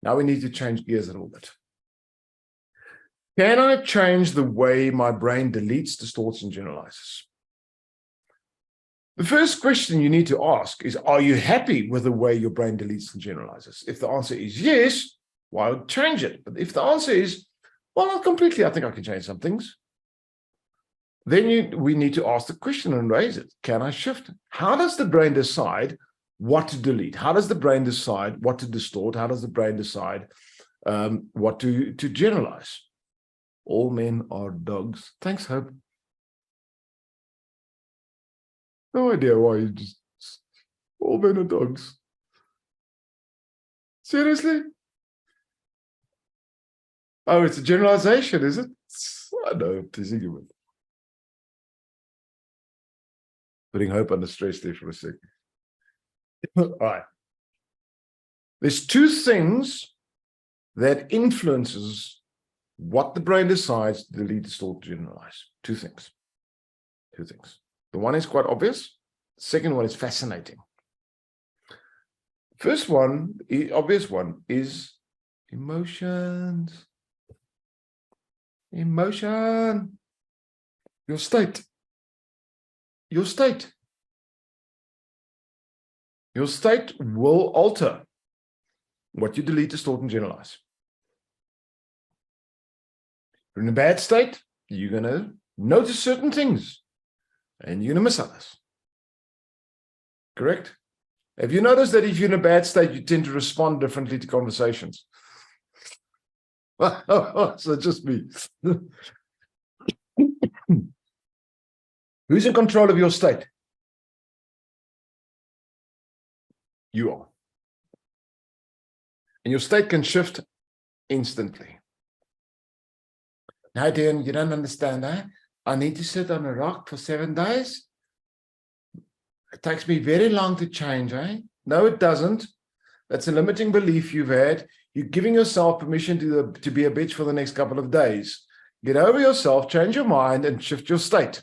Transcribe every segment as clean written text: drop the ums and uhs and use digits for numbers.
Now we need to change gears a little bit. Can I change the way my brain deletes, distorts, and generalizes? The first question you need to ask is, are you happy with the way your brain deletes and generalizes? If the answer is yes, why would change it? But if the answer is, well, not completely, I think I can change some things, then we need to ask the question and raise it. Can I shift? How does the brain decide what to delete? How does the brain decide what to distort? How does the brain decide what to generalize? All men are dogs. Thanks, Hope. No idea why you just... All men are dogs. Seriously? Oh, it's a generalization, is it? I know, I'm teasing you with. Putting Hope under stress there for a second. All right. There's two things that influences what the brain decides to delete, distort, generalize. Two things. The one is quite obvious. The second one is fascinating. First one, the obvious one, is emotions. Emotion. Your state. Your state. Your state will alter what you delete, distort, and generalize. If you're in a bad state, you're going to notice certain things and you're going to miss others. Correct? Have you noticed that if you're in a bad state, you tend to respond differently to conversations? So just me. Who's in control of your state? You are. And your state can shift instantly. Now, Dan, you don't understand, eh? I need to sit on a rock for 7 days. It takes me very long to change, eh? No, it doesn't. That's a limiting belief you've had. You're giving yourself permission to be a bitch for the next couple of days. Get over yourself, change your mind, and shift your state.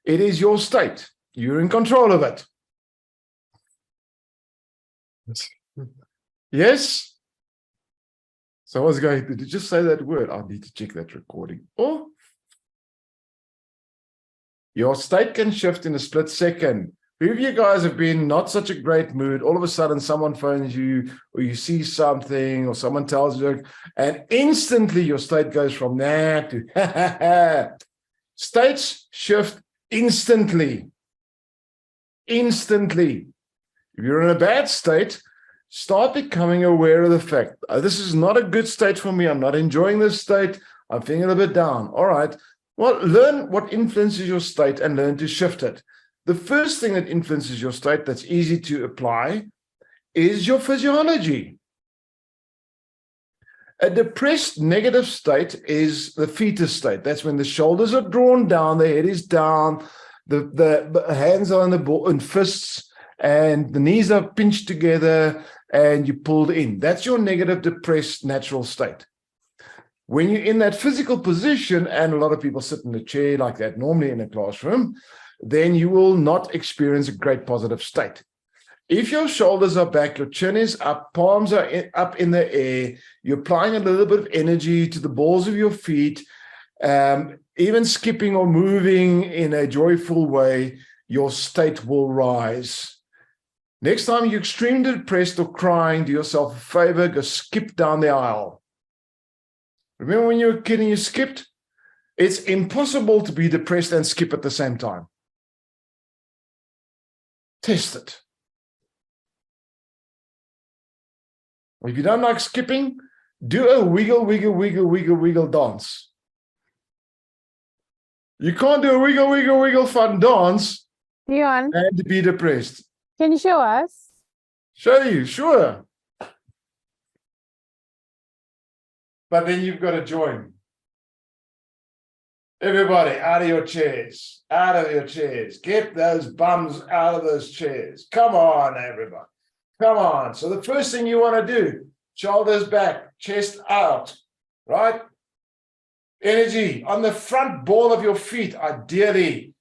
It is your state. You're in control of it. Yes? So I was going, did you just say that word? I need to check that recording. Oh, your state can shift in a split second. Who of you guys have been not such a great mood? All of a sudden, someone phones you, or you see something, or someone tells you, and instantly your state goes from that to ha ha ha. States shift instantly. Instantly. If you're in a bad state, start becoming aware of the fact, this is not a good state for me. I'm not enjoying this state. I'm feeling a little bit down. All right. Well, learn what influences your state and learn to shift it. The first thing that influences your state that's easy to apply is your physiology. A depressed negative state is the fetus state. That's when the shoulders are drawn down, the head is down, the hands are in fists, and the knees are pinched together and you pulled in. That's your negative, depressed, natural state. When you're in that physical position, and a lot of people sit in a chair like that normally in a classroom, then you will not experience a great positive state. If your shoulders are back, your chin is up, palms are up in the air, you're applying a little bit of energy to the balls of your feet, even skipping or moving in a joyful way, your state will rise. Next time you're extremely depressed or crying, do yourself a favor, go skip down the aisle. Remember when you were a kid and you skipped? It's impossible to be depressed and skip at the same time. Test it. If you don't like skipping, do a wiggle, wiggle, wiggle, wiggle, wiggle dance. You can't do a wiggle, wiggle, wiggle fun dance Leon, and be depressed. can you show us? Show you, sure. But then you've got to join. Everybody, out of your chairs. Out of your chairs. Get those bums out of those chairs. Come on, everybody. Come on. So the first thing you want to do, shoulders back, chest out, right? Energy on the front ball of your feet, ideally.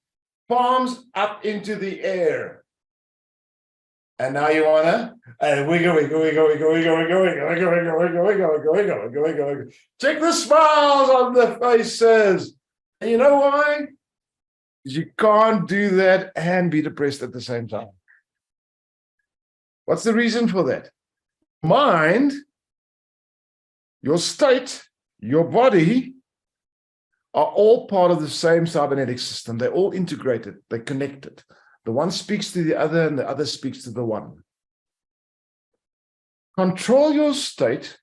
Palms up into the air. And now you want to And wiggle, wiggle, wiggle, wiggle, wiggle, wiggle, wiggle, wiggle, wiggle, wiggle, wiggle, wiggle, wiggle, wiggle, wiggle, wiggle. Check the smiles on the faces. And you know why? Because you can't do that and be depressed at the same time. What's the reason for that? Mind, your state, your body are all part of the same cybernetic system. They're all integrated. They're connected. The one speaks to the other and the other speaks to the one. Control your state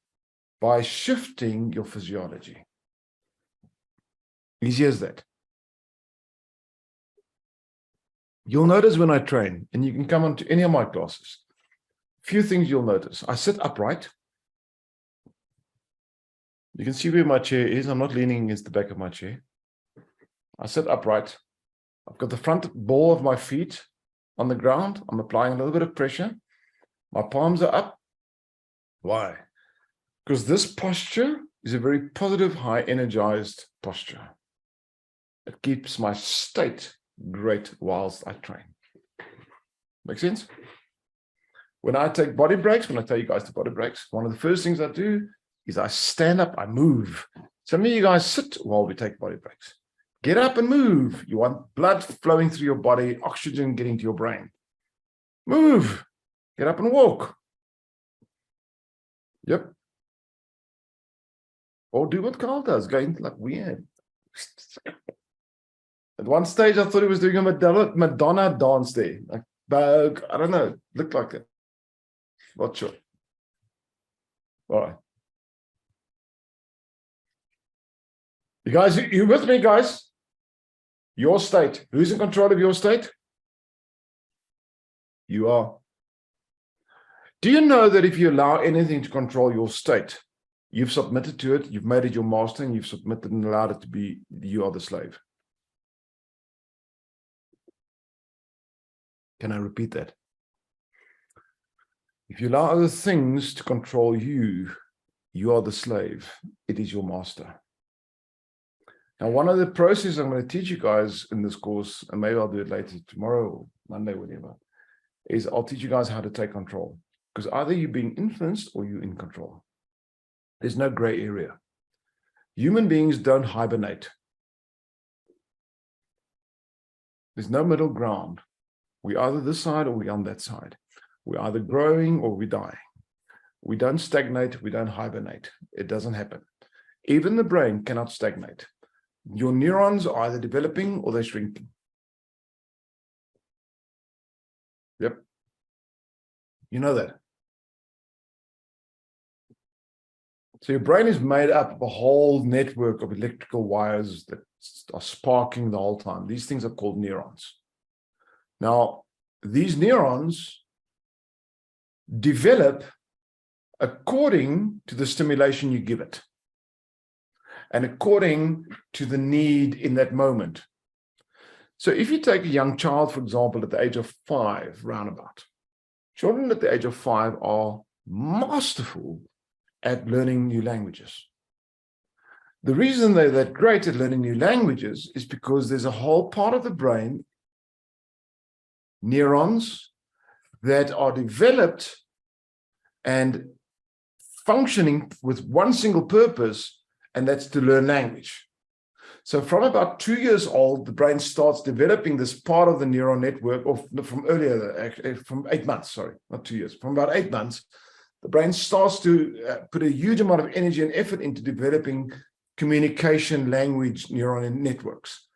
by shifting your physiology. Easy as that. You'll notice when I train, and you can come onto any of my classes, few things you'll notice. I sit upright. You can see where my chair is. I'm not leaning against the back of my chair. I sit upright. I've got the front ball of my feet on the ground. I'm applying a little bit of pressure. My palms are up. Why? Because this posture is a very positive, high energized posture. It keeps my state great whilst I train. Make sense? When I take body breaks, when I tell you guys to body breaks, one of the first things I do is I stand up, I move. Some of you guys sit while we take body breaks. Get up and move. You want blood flowing through your body, oxygen getting to your brain. Move. Get up and walk. Yep. Or do what Carl does, go into like weird. At one stage, I thought he was doing a Madonna dance there. Like, I don't know, looked like it. Not sure. All right. You guys, you with me, guys? Your state. Who's in control of your state? You are. Do you know that if you allow anything to control your state, you've submitted to it, you've made it your master, and you've submitted and allowed it to be, you are the slave? Can I repeat that? If you allow other things to control you, you are the slave. It is your master. Now, one of the processes I'm going to teach you guys in this course, and maybe I'll do it later tomorrow or Monday, whatever, is I'll teach you guys how to take control. Because either you're being influenced or you're in control. There's no gray area. Human beings don't hibernate. There's no middle ground. We're either this side or we're on that side. We're either growing or we're dying. We don't stagnate, we don't hibernate. It doesn't happen. Even the brain cannot stagnate. Your neurons are either developing or they're shrinking. Yep. You know that. So your brain is made up of a whole network of electrical wires that are sparking the whole time. These things are called neurons. Now, these neurons develop according to the stimulation you give it and according to the need in that moment. So if you take a young child, for example, at the age of 5, roundabout, children at the age of 5 are masterful at learning new languages. The reason they're that great at learning new languages is because there's a whole part of the brain, neurons, that are developed and functioning with one single purpose, and that's to learn language. So from about 2 years old, the brain starts developing this part of the neural network, or from earlier, actually, from 8 months, sorry, not 2 years, from about 8 months, the brain starts to put a huge amount of energy and effort into developing communication language neural networks.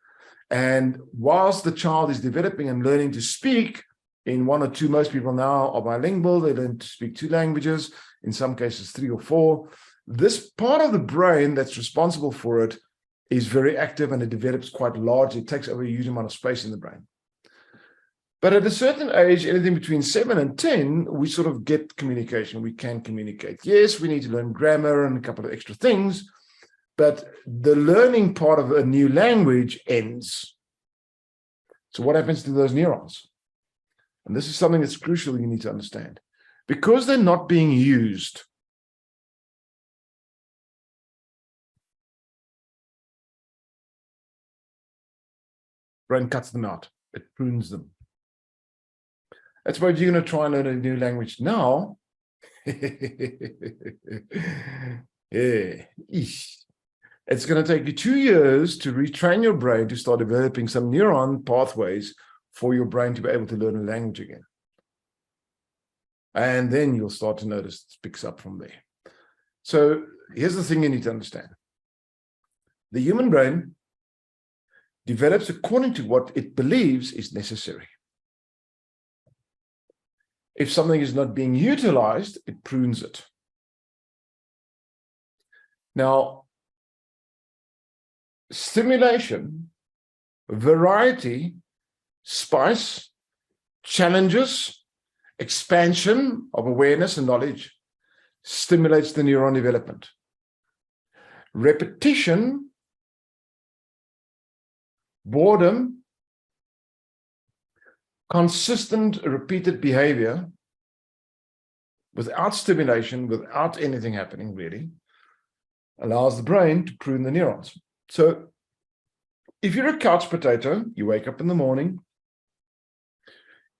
And whilst the child is developing and learning to speak, in 1 or 2, most people now are bilingual, they learn to speak 2 languages, in some cases 3 or 4. This part of the brain that's responsible for it is very active and it develops quite large. It takes over a huge amount of space in the brain. But at a certain age, anything between 7 and 10, we sort of get communication. We can communicate. Yes, we need to learn grammar and a couple of extra things, but the learning part of a new language ends. So what happens to those neurons? And this is something that's crucial you need to understand. Because they're not being used, brain cuts them out. It prunes them. That's why if you're going to try and learn a new language now, yeah, it's going to take you 2 years to retrain your brain to start developing some neuron pathways for your brain to be able to learn a language again. And then you'll start to notice it picks up from there. So here's the thing you need to understand. The human brain develops according to what it believes is necessary. If something is not being utilized, it prunes it. Now, stimulation, variety, spice, challenges, expansion of awareness and knowledge stimulates the neuron development. Repetition, boredom, consistent repeated behavior without stimulation, without anything happening really, allows the brain to prune the neurons. So if you're a couch potato, you wake up in the morning,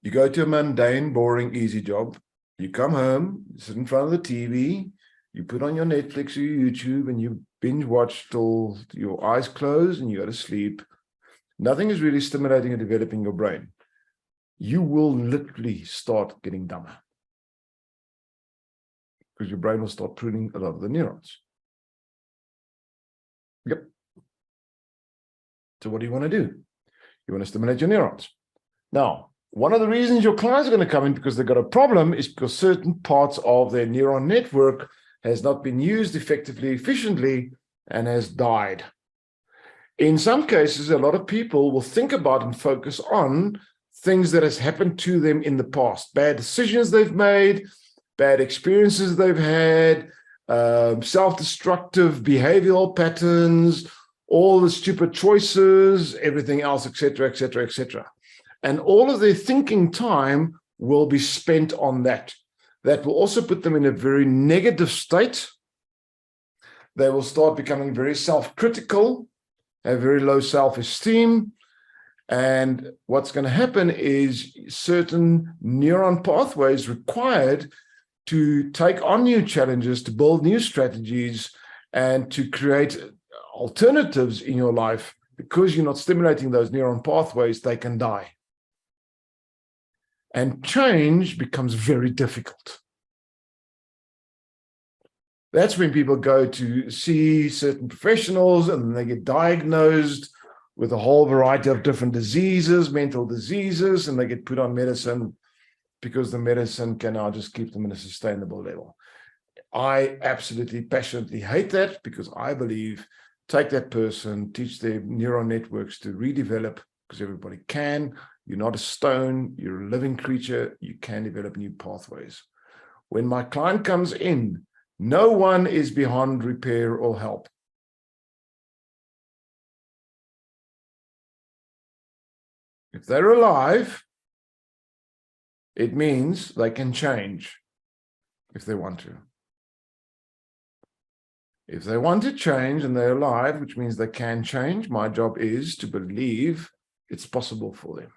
you go to a mundane, boring, easy job, you come home, you sit in front of the TV, you put on your Netflix or your YouTube and you binge watch till your eyes close and you go to sleep. Nothing is really stimulating and developing your brain. You will literally start getting dumber because your brain will start pruning a lot of the neurons. Yep. So what do you want to do? You want to stimulate your neurons. Now, one of the reasons your clients are going to come in because they've got a problem is because certain parts of their neuron network has not been used effectively, efficiently, and has died. In some cases, a lot of people will think about and focus on things that has happened to them in the past, bad decisions they've made, bad experiences they've had, self-destructive behavioral patterns, all the stupid choices, everything else, etc., etc., etc. And all of their thinking time will be spent on that. That will also put them in a very negative state. They will start becoming very self-critical, have very low self-esteem. And what's going to happen is certain neuron pathways required to take on new challenges, to build new strategies, and to create alternatives in your life. Because you're not stimulating those neuron pathways, they can die. And change becomes very difficult. That's when people go to see certain professionals and they get diagnosed with a whole variety of different diseases, mental diseases, and they get put on medicine because the medicine can now just keep them in a sustainable level. I absolutely passionately hate that because I believe take that person, teach their neural networks to redevelop because everybody can. You're not a stone, you're a living creature, you can develop new pathways. When my client comes in, no one is beyond repair or help. If they're alive, it means they can change if they want to. If they want to change and they're alive, which means they can change, my job is to believe it's possible for them.